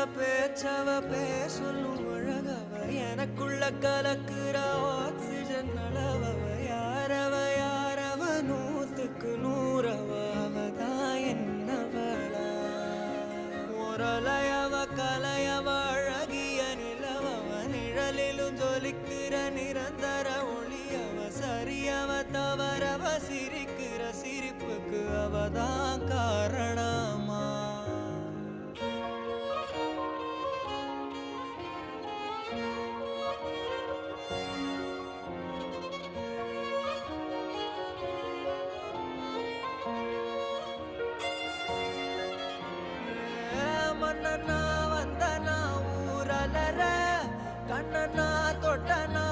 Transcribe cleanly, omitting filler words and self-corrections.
பேச்சவ பேசலும் அழகவ எனக்குள்ள கலக்குற ஆக்சிஜன் அளவவ யாரவ நூத்துக்கு நூறவ அவதான் என்னவளா முரலையவ கலையவ அழகிய நிலவவ நிழலிலும் ஜொலிக்கிற நிரந்தர ஒளியவ சரியவ தவறவ சிரிக்கிற சிரிப்புக்கு அவதான் காரணமா மன்னனா வந்தனா ஊரலர கண்ணனா தொட்டனா